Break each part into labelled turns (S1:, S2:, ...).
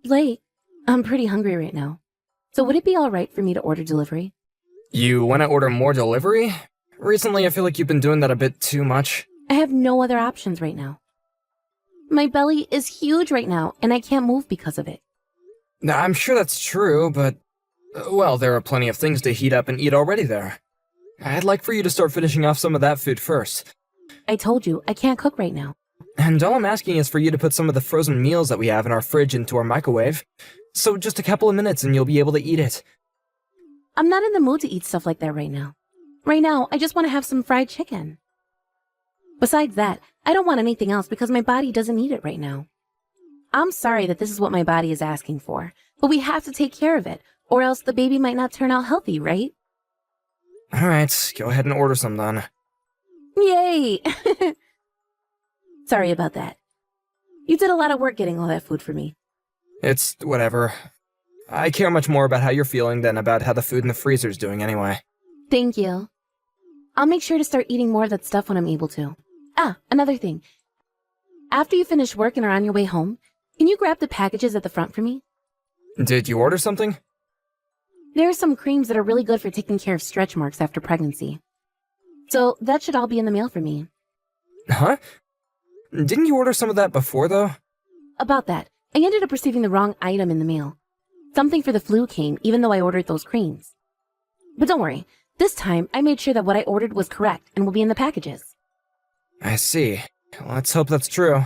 S1: Blake, I'm pretty hungry right now. So would it be alright for me to order delivery?
S2: You want to order more delivery? Recently, I feel like you've been doing that a bit too much.
S1: I have no other options right now. My belly is huge right now, and I can't move because of it.
S2: Now, I'm sure that's true, but... well, there are plenty of things to heat up and eat already there. I'd like for you to start finishing off some of that food first.
S1: I told you, I can't cook right now.
S2: And all I'm asking is for you to put some of the frozen meals that we have in our fridge into our microwave. So just a couple of minutes and you'll be able to eat it.
S1: I'm not in the mood to eat stuff like that right now. Right now, I just want to have some fried chicken. Besides that, I don't want anything else because my body doesn't need it right now. I'm sorry that this is what my body is asking for, but we have to take care of it, or else the baby might not turn out healthy, right?
S2: Alright, go ahead and order some then.
S1: Yay! Sorry about that. You did a lot of work getting all that food for me.
S2: It's whatever. I care much more about how you're feeling than about how the food in the freezer's doing anyway.
S1: Thank you. I'll make sure to start eating more of that stuff when I'm able to. Ah, another thing. After you finish work and are on your way home, can you grab the packages at the front for me?
S2: Did you order something?
S1: There are some creams that are really good for taking care of stretch marks after pregnancy. So that should all be in the mail for me.
S2: Huh? Didn't you order some of that before, though?
S1: About that, I ended up receiving the wrong item in the mail. Something for the flu came, even though I ordered those creams. But don't worry, this time I made sure that what I ordered was correct and will be in the packages.
S2: I see. Let's hope that's true.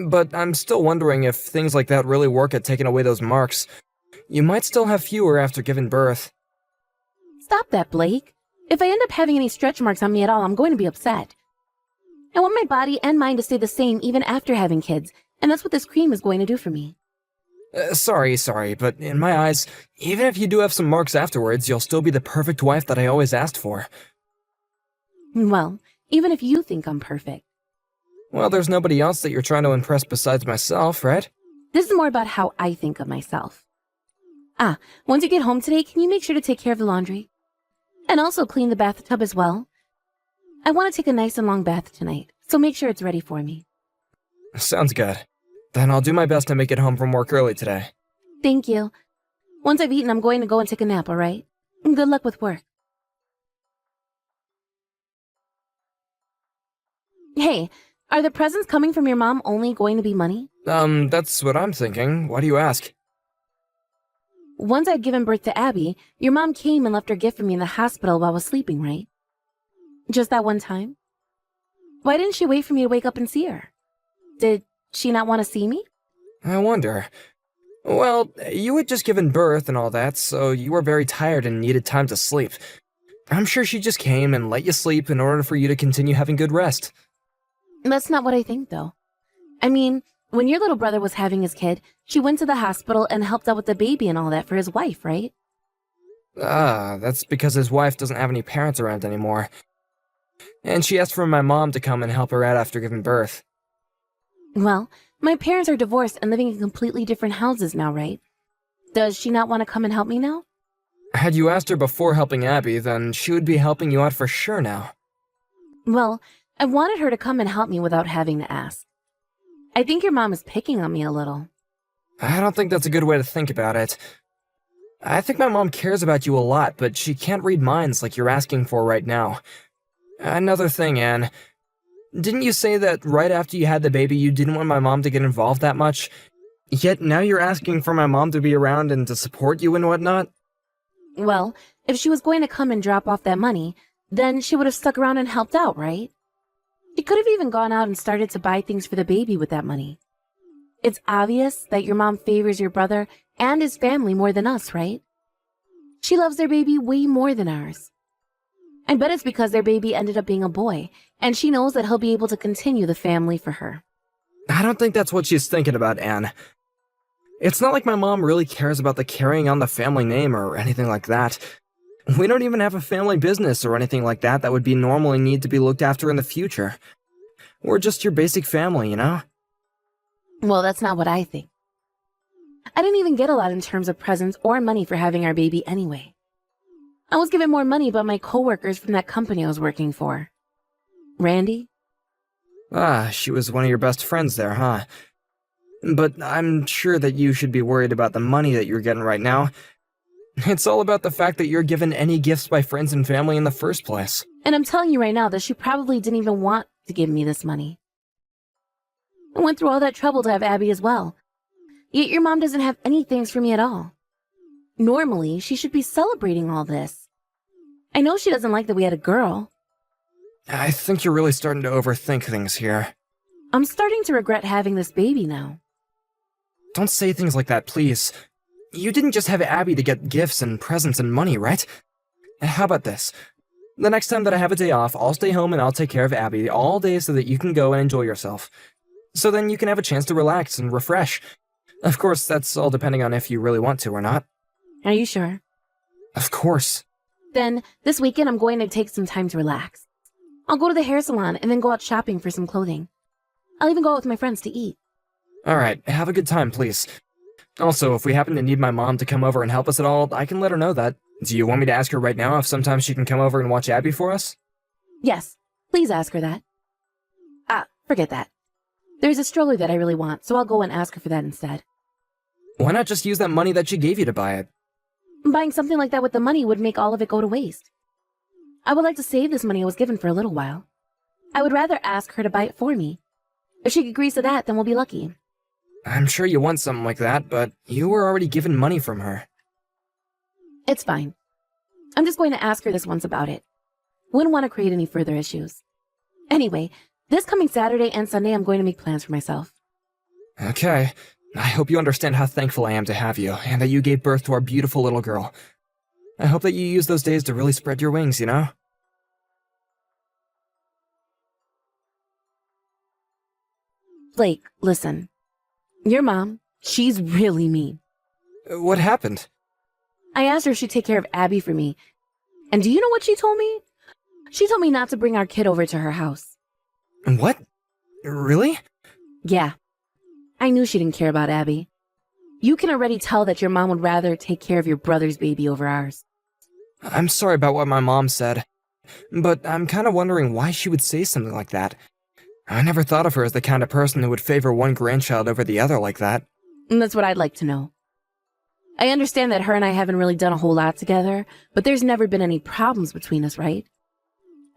S2: But I'm still wondering if things like that really work at taking away those marks. You might still have fewer after giving birth.
S1: Stop that, Blake. If I end up having any stretch marks on me at all, I'm going to be upset. I want my body and mind to stay the same even after having kids, and that's what this cream is going to do for me.
S2: Sorry, but in my eyes, even if you do have some marks afterwards, you'll still be the perfect wife that I always asked for.
S1: Well, even if you think I'm perfect.
S2: Well, there's nobody else that you're trying to impress besides myself, right?
S1: This is more about how I think of myself. Ah, once you get home today, can you make sure to take care of the laundry? And also clean the bathtub as well. I want to take a nice and long bath tonight, so make sure it's ready for me.
S2: Sounds good. Then I'll do my best to make it home from work early today.
S1: Thank you. Once I've eaten, I'm going to go and take a nap, alright? Good luck with work. Hey, are the presents coming from your mom only going to be money?
S2: That's what I'm thinking. Why do you ask?
S1: Once I'd given birth to Abby, your mom came and left her gift for me in the hospital while I was sleeping, right? Just that one time? Why didn't she wait for me to wake up and see her? Did she not want to see me?
S2: I wonder. Well, you had just given birth and all that, so you were very tired and needed time to sleep. I'm sure she just came and let you sleep in order for you to continue having good rest.
S1: That's not what I think, though. I mean, when your little brother was having his kid, she went to the hospital and helped out with the baby and all that for his wife, right?
S2: Ah, that's because his wife doesn't have any parents around anymore. And she asked for my mom to come and help her out after giving birth.
S1: Well, my parents are divorced and living in completely different houses now, right? Does she not want to come and help me now?
S2: Had you asked her before helping Abby, then she would be helping you out for sure now.
S1: Well, I wanted her to come and help me without having to ask. I think your mom is picking on me a little.
S2: I don't think that's a good way to think about it. I think my mom cares about you a lot, but she can't read minds like you're asking for right now. Another thing, Anne. Didn't you say that right after you had the baby you didn't want my mom to get involved that much? Yet now you're asking for my mom to be around and to support you and whatnot?
S1: Well, if she was going to come and drop off that money, then she would have stuck around and helped out, right? She could have even gone out and started to buy things for the baby with that money. It's obvious that your mom favors your brother and his family more than us, right? She loves their baby way more than ours. I bet it's because their baby ended up being a boy, and she knows that he'll be able to continue the family for her.
S2: I don't think that's what she's thinking about, Anne. It's not like my mom really cares about the carrying on the family name or anything like that. We don't even have a family business or anything like that that would be normally need to be looked after in the future. We're just your basic family, you know?
S1: Well, that's not what I think. I didn't even get a lot in terms of presents or money for having our baby anyway. I was given more money by my coworkers from that company I was working for. Randy?
S2: Ah, she was one of your best friends there, huh? But I'm sure that you should be worried about the money that you're getting right now. It's all about the fact that you're given any gifts by friends and family in the first place.
S1: And I'm telling you right now that she probably didn't even want to give me this money. I went through all that trouble to have Abby as well. Yet your mom doesn't have any thanks for me at all. Normally, she should be celebrating all this. I know she doesn't like that we had a girl.
S2: I think you're really starting to overthink things here.
S1: I'm starting to regret having this baby now.
S2: Don't say things like that, please. You didn't just have Abby to get gifts and presents and money, right? How about this? The next time that I have a day off, I'll stay home and I'll take care of Abby all day so that you can go and enjoy yourself. So then you can have a chance to relax and refresh. Of course, that's all depending on if you really want to or not.
S1: Are you sure?
S2: Of course.
S1: Then, this weekend I'm going to take some time to relax. I'll go to the hair salon and then go out shopping for some clothing. I'll even go out with my friends to eat.
S2: Alright, have a good time, please. Also, if we happen to need my mom to come over and help us at all, I can let her know that. Do you want me to ask her right now if sometimes she can come over and watch Abby for us?
S1: Yes, please ask her that. Forget that. There's a stroller that I really want, so I'll go and ask her for that instead.
S2: Why not just use that money that she gave you to buy it?
S1: Buying something like that with the money would make all of it go to waste. I would like to save this money I was given for a little while. I would rather ask her to buy it for me. If she agrees to that, then we'll be lucky.
S2: I'm sure you want something like that, but you were already given money from her.
S1: It's fine. I'm just going to ask her this once about it. Wouldn't want to create any further issues. Anyway, this coming Saturday and Sunday I'm going to make plans for myself.
S2: Okay. I hope you understand how thankful I am to have you, and that you gave birth to our beautiful little girl. I hope that you use those days to really spread your wings, you know?
S1: Blake, listen. Your mom, she's really mean.
S2: What happened?
S1: I asked her if she'd take care of Abby for me. And do you know what she told me? She told me not to bring our kid over to her house.
S2: What? Really?
S1: Yeah. I knew she didn't care about Abby. You can already tell that your mom would rather take care of your brother's baby over ours.
S2: I'm sorry about what my mom said, but I'm kind of wondering why she would say something like that. I never thought of her as the kind of person who would favor one grandchild over the other like that.
S1: And that's what I'd like to know. I understand that her and I haven't really done a whole lot together, but there's never been any problems between us, right?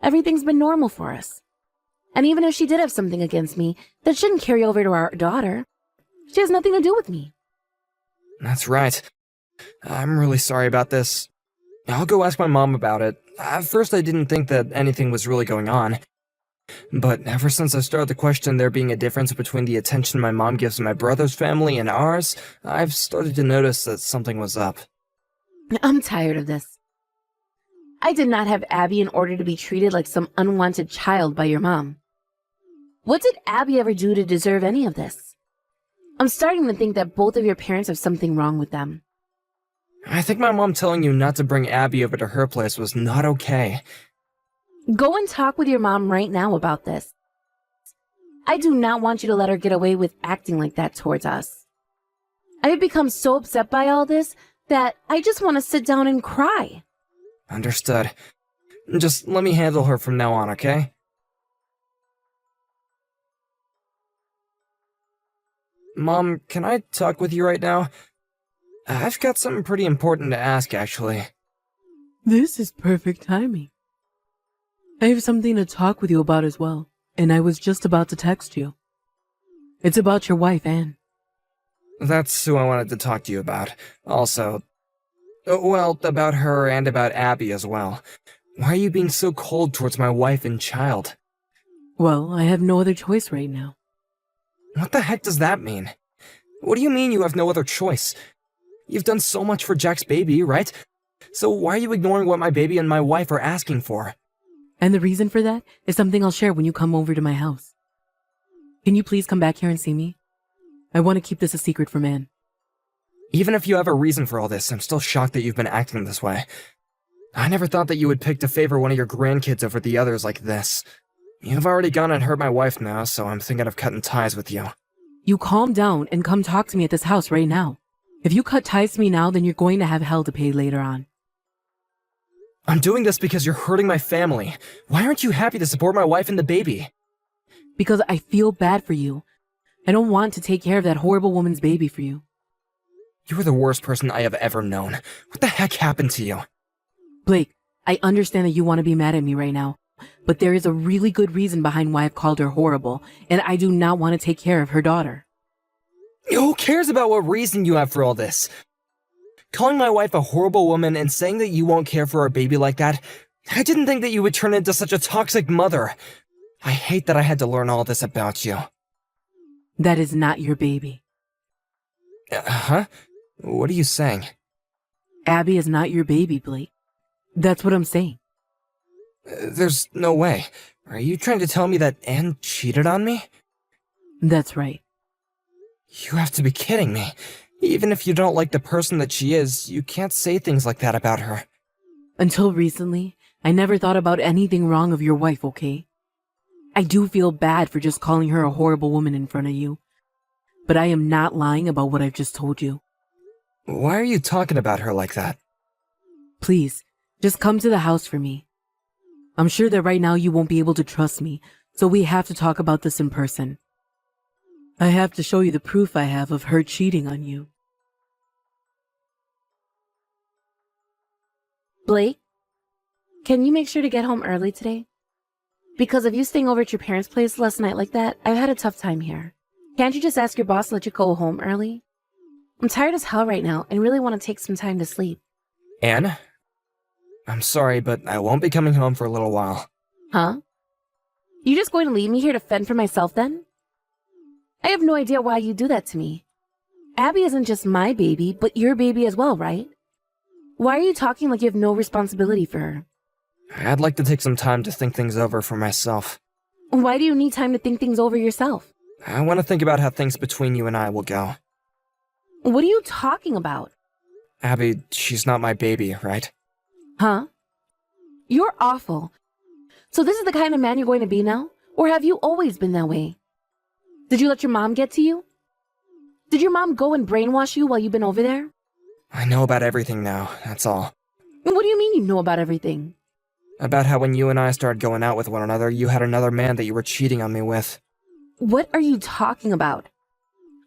S1: Everything's been normal for us. And even if she did have something against me, that shouldn't carry over to our daughter. She has nothing to do with me.
S2: That's right. I'm really sorry about this. I'll go ask my mom about it. At first I didn't think that anything was really going on. But ever since I started to question there being a difference between the attention my mom gives to my brother's family and ours, I've started to notice that something was up.
S1: I'm tired of this. I did not have Abby in order to be treated like some unwanted child by your mom. What did Abby ever do to deserve any of this? I'm starting to think that both of your parents have something wrong with them.
S2: I think my mom telling you not to bring Abby over to her place was not okay.
S1: Go and talk with your mom right now about this. I do not want you to let her get away with acting like that towards us. I have become so upset by all this that I just want to sit down and cry.
S2: Understood. Just let me handle her from now on, okay? Mom, can I talk with you right now? I've got something pretty important to ask, actually.
S3: This is perfect timing. I have something to talk with you about as well, and I was just about to text you. It's about your wife, Anne.
S2: That's who I wanted to talk to you about. Also, well, about her and about Abby as well. Why are you being so cold towards my wife and child?
S3: Well, I have no other choice right now.
S2: What the heck does that mean? What do you mean you have no other choice? You've done so much for Jack's baby, right? So why are you ignoring what my baby and my wife are asking for?
S3: And the reason for that is something I'll share when you come over to my house. Can you please come back here and see me? I want to keep this a secret from Anne.
S2: Even if you have a reason for all this, I'm still shocked that you've been acting this way. I never thought that you would pick to favor one of your grandkids over the others like this. You've already gone and hurt my wife now, so I'm thinking of cutting ties with you.
S3: You calm down and come talk to me at this house right now. If you cut ties to me now, then you're going to have hell to pay later on.
S2: I'm doing this because you're hurting my family. Why aren't you happy to support my wife and the baby?
S3: Because I feel bad for you. I don't want to take care of that horrible woman's baby for you.
S2: You are the worst person I have ever known. What the heck happened to you?
S3: Blake, I understand that you want to be mad at me right now, but there is a really good reason behind why I've called her horrible, and I do not want to take care of her daughter.
S2: Who cares about what reason you have for all this? Calling my wife a horrible woman and saying that you won't care for our baby like that? I didn't think that you would turn into such a toxic mother. I hate that I had to learn all this about you.
S3: That is not your baby.
S2: Huh? What are you saying?
S3: Abby is not your baby, Blake. That's what I'm saying.
S2: There's no way. Are you trying to tell me that Anne cheated on me?
S3: That's right.
S2: You have to be kidding me. Even if you don't like the person that she is, you can't say things like that about her.
S3: Until recently, I never thought about anything wrong of your wife, okay? I do feel bad for just calling her a horrible woman in front of you. But I am not lying about what I've just told you.
S2: Why are you talking about her like that?
S3: Please, just come to the house for me. I'm sure that right now you won't be able to trust me, so we have to talk about this in person. I have to show you the proof I have of her cheating on you.
S1: Blake, can you make sure to get home early today? Because of you staying over at your parents' place last night like that, I've had a tough time here. Can't you just ask your boss to let you go home early? I'm tired as hell right now and really want to take some time to sleep.
S2: Anne? I'm sorry, but I won't be coming home for a little while.
S1: Huh? You just going to leave me here to fend for myself then? I have no idea why you do that to me. Abby isn't just my baby, but your baby as well, right? Why are you talking like you have no responsibility for her?
S2: I'd like to take some time to think things over for myself.
S1: Why do you need time to think things over yourself?
S2: I want to think about how things between you and I will go.
S1: What are you talking about?
S2: Abby, she's not my baby, right?
S1: Huh? You're awful. So this is the kind of man you're going to be now? Or have you always been that way? Did you let your mom get to you? Did your mom go and brainwash you while you've been over there?
S2: I know about everything now, that's all.
S1: What do you mean you know about everything?
S2: About how when you and I started going out with one another, you had another man that you were cheating on me with.
S1: What are you talking about?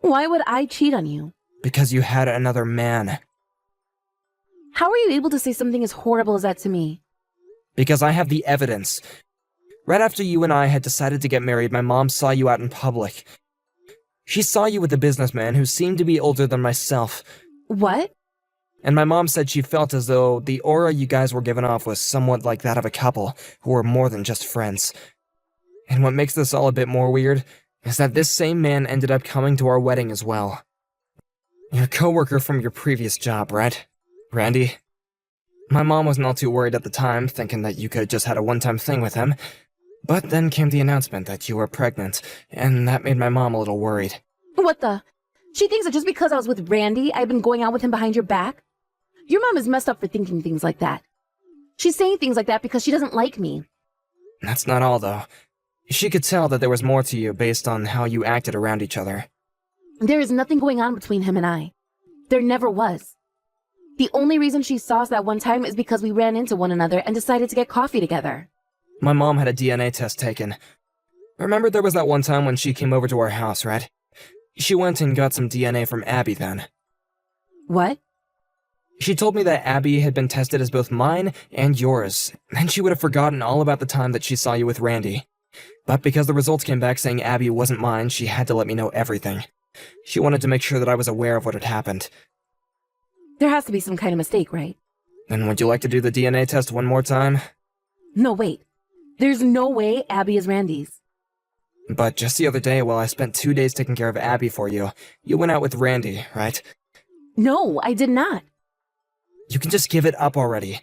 S1: Why would I cheat on you?
S2: Because you had another man.
S1: How are you able to say something as horrible as that to me?
S2: Because I have the evidence. Right after you and I had decided to get married, my mom saw you out in public. She saw you with a businessman who seemed to be older than myself.
S1: What?
S2: And my mom said she felt as though the aura you guys were giving off was somewhat like that of a couple who were more than just friends. And what makes this all a bit more weird is that this same man ended up coming to our wedding as well. Your coworker from your previous job, right? Randy? My mom wasn't all too worried at the time, thinking that you could have just had a one-time thing with him. But then came the announcement that you were pregnant, and that made my mom a little worried.
S1: What the? She thinks that just because I was with Randy, I've been going out with him behind your back? Your mom is messed up for thinking things like that. She's saying things like that because she doesn't like me.
S2: That's not all, though. She could tell that there was more to you based on how you acted around each other.
S1: There is nothing going on between him and I. There never was. The only reason she saw us that one time is because we ran into one another and decided to get coffee together.
S2: My mom had a DNA test taken. Remember there was that one time when she came over to our house, right? She went and got some DNA from Abby then.
S1: What?
S2: She told me that Abby had been tested as both mine and yours, and she would have forgotten all about the time that she saw you with Randy. But because the results came back saying Abby wasn't mine, she had to let me know everything. She wanted to make sure that I was aware of what had happened.
S1: There has to be some kind of mistake, right?
S2: Then would you like to do the DNA test one more time?
S1: No, wait. There's no way Abby is Randy's.
S2: But just the other day, while I spent 2 days taking care of Abby for you, you went out with Randy, right?
S1: No, I did not.
S2: You can just give it up already.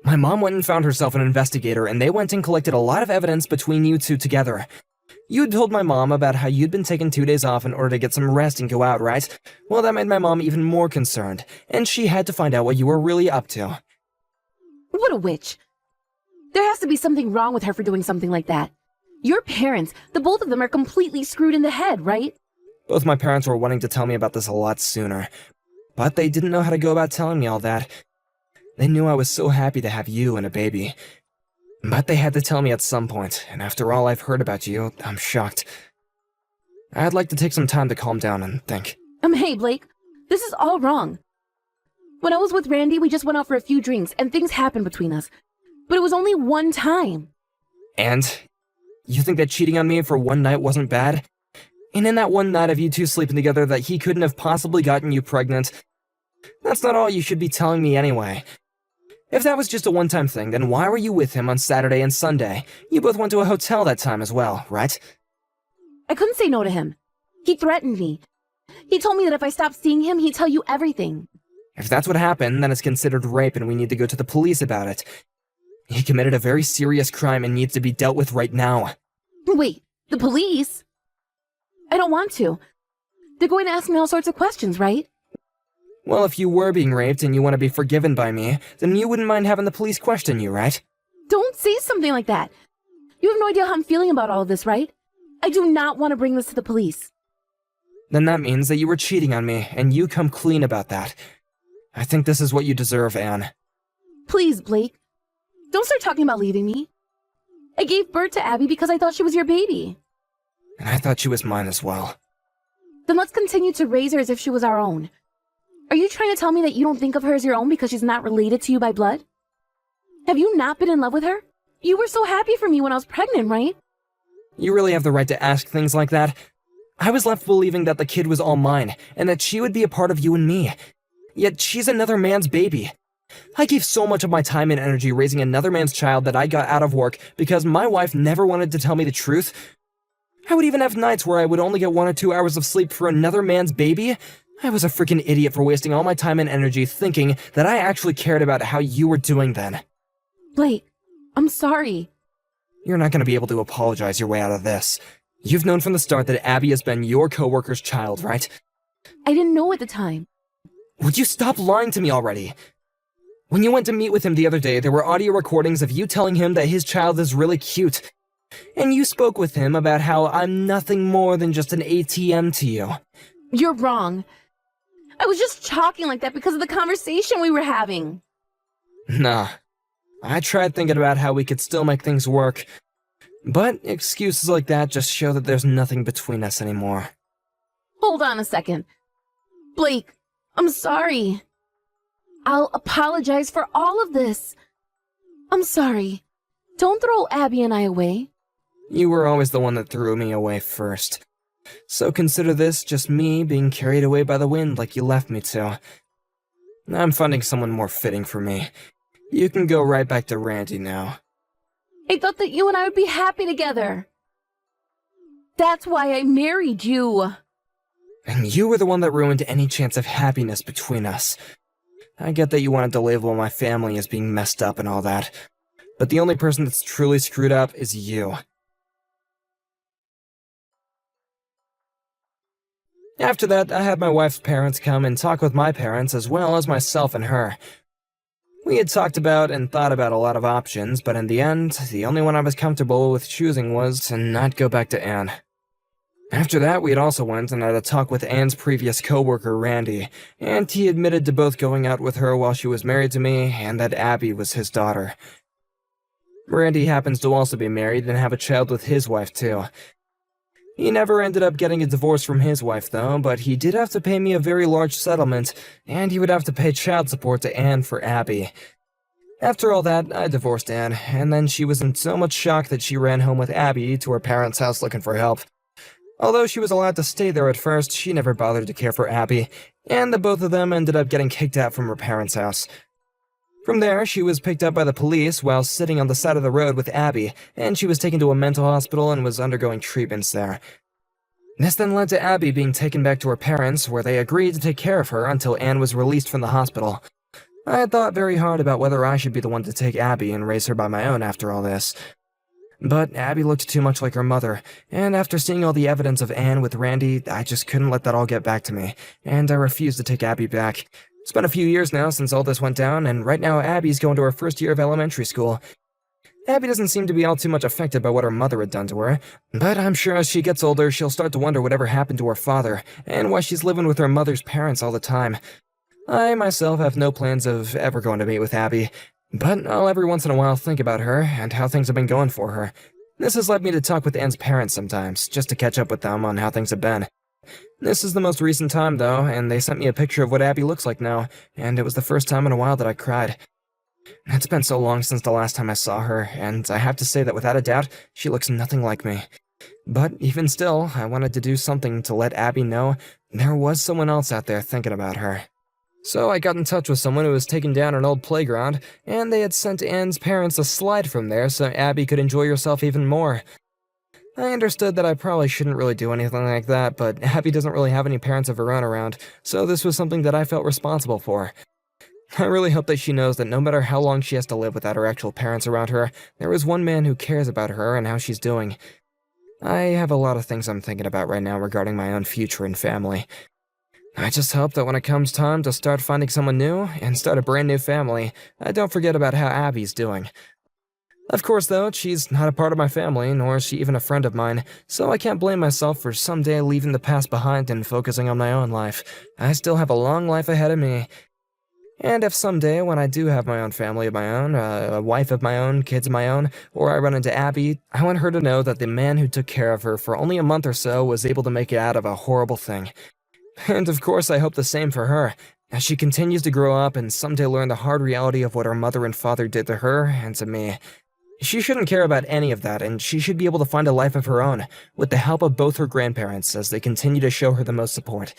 S2: My mom went and found herself an investigator, and they went and collected a lot of evidence between you two together. You'd told my mom about how you'd been taking 2 days off in order to get some rest and go out, right? Well, that made my mom even more concerned, and she had to find out what you were really up to.
S1: What a witch. There has to be something wrong with her for doing something like that. Your parents, the both of them are completely screwed in the head, right?
S2: Both my parents were wanting to tell me about this a lot sooner, but they didn't know how to go about telling me all that. They knew I was so happy to have you and a baby. But they had to tell me at some point, and after all I've heard about you, I'm shocked. I'd like to take some time to calm down and think.
S1: Hey, Blake, this is all wrong. When I was with Randy, we just went out for a few drinks and things happened between us. But it was only one time.
S2: And? You think that cheating on me for one night wasn't bad? And in that one night of you two sleeping together that he couldn't have possibly gotten you pregnant? That's not all you should be telling me anyway. If that was just a one-time thing, then why were you with him on Saturday and Sunday? You both went to a hotel that time as well, right?
S1: I couldn't say no to him. He threatened me. He told me that if I stopped seeing him, he'd tell you everything.
S2: If that's what happened, then it's considered rape and we need to go to the police about it. He committed a very serious crime and needs to be dealt with right now.
S1: Wait, the police? I don't want to. They're going to ask me all sorts of questions, right?
S2: Well, if you were being raped and you want to be forgiven by me, then you wouldn't mind having the police question you, right?
S1: Don't say something like that. You have no idea how I'm feeling about all of this, right? I do not want to bring this to the police.
S2: Then that means that you were cheating on me, and you come clean about that. I think this is what you deserve, Anne.
S1: Please, Blake. Don't start talking about leaving me. I gave birth to Abby because I thought she was your baby.
S2: And I thought she was mine as well.
S1: Then let's continue to raise her as if she was our own. Are you trying to tell me that you don't think of her as your own because she's not related to you by blood? Have you not been in love with her? You were so happy for me when I was pregnant, right?
S2: You really have the right to ask things like that? I was left believing that the kid was all mine, and that she would be a part of you and me. Yet she's another man's baby. I gave so much of my time and energy raising another man's child that I got out of work because my wife never wanted to tell me the truth. I would even have nights where I would only get 1 or 2 hours of sleep for another man's baby. I was a freaking idiot for wasting all my time and energy thinking that I actually cared about how you were doing then.
S1: Blake, I'm sorry.
S2: You're not going to be able to apologize your way out of this. You've known from the start that Abby has been your coworker's child, right?
S1: I didn't know at the time.
S2: Would you stop lying to me already? When you went to meet with him the other day, there were audio recordings of you telling him that his child is really cute. And you spoke with him about how I'm nothing more than just an ATM to you.
S1: You're wrong. I was just talking like that because of the conversation we were having.
S2: Nah. I tried thinking about how we could still make things work. But excuses like that just show that there's nothing between us anymore.
S1: Hold on a second. Blake, I'm sorry. I'll apologize for all of this. I'm sorry. Don't throw Abby and I away.
S2: You were always the one that threw me away first. So consider this just me being carried away by the wind like you left me to. I'm finding someone more fitting for me. You can go right back to Randy now.
S1: I thought that you and I would be happy together. That's why I married you.
S2: And you were the one that ruined any chance of happiness between us. I get that you wanted to label my family as being messed up and all that, but the only person that's truly screwed up is you. After that, I had my wife's parents come and talk with my parents as well as myself and her. We had talked about and thought about a lot of options, but in the end, the only one I was comfortable with choosing was to not go back to Anne. After that, we had also went and had a talk with Anne's previous coworker, Randy, and he admitted to both going out with her while she was married to me and that Abby was his daughter. Randy happens to also be married and have a child with his wife, too. He never ended up getting a divorce from his wife, though, but he did have to pay me a very large settlement, and he would have to pay child support to Anne for Abby. After all that, I divorced Anne, and then she was in so much shock that she ran home with Abby to her parents' house looking for help. Although she was allowed to stay there at first, she never bothered to care for Abby, and the both of them ended up getting kicked out from her parents' house. From there, she was picked up by the police while sitting on the side of the road with Abby, and she was taken to a mental hospital and was undergoing treatments there. This then led to Abby being taken back to her parents, where they agreed to take care of her until Anne was released from the hospital. I had thought very hard about whether I should be the one to take Abby and raise her by my own after all this. But Abby looked too much like her mother, and after seeing all the evidence of Anne with Randy, I just couldn't let that all get back to me, and I refused to take Abby back. It's been a few years now since all this went down, and right now Abby's going to her first year of elementary school. Abby doesn't seem to be all too much affected by what her mother had done to her, but I'm sure as she gets older, she'll start to wonder whatever happened to her father, and why she's living with her mother's parents all the time. I myself have no plans of ever going to meet with Abby, but I'll every once in a while think about her and how things have been going for her. This has led me to talk with Anne's parents sometimes, just to catch up with them on how things have been. This is the most recent time, though, and they sent me a picture of what Abby looks like now, and it was the first time in a while that I cried. It's been so long since the last time I saw her, and I have to say that without a doubt, she looks nothing like me. But even still, I wanted to do something to let Abby know there was someone else out there thinking about her. So I got in touch with someone who was taking down an old playground, and they had sent Anne's parents a slide from there so Abby could enjoy herself even more. I understood that I probably shouldn't really do anything like that, but Abby doesn't really have any parents of her own around, so this was something that I felt responsible for. I really hope that she knows that no matter how long she has to live without her actual parents around her, there is one man who cares about her and how she's doing. I have a lot of things I'm thinking about right now regarding my own future and family. I just hope that when it comes time to start finding someone new and start a brand new family, I don't forget about how Abby's doing. Of course, though, she's not a part of my family, nor is she even a friend of mine, so I can't blame myself for someday leaving the past behind and focusing on my own life. I still have a long life ahead of me. And if someday, when I do have my own family of my own, a wife of my own, kids of my own, or I run into Abby, I want her to know that the man who took care of her for only a month or so was able to make it out of a horrible thing. And of course, I hope the same for her, as she continues to grow up and someday learn the hard reality of what her mother and father did to her and to me. She shouldn't care about any of that, and she should be able to find a life of her own, with the help of both her grandparents as they continue to show her the most support.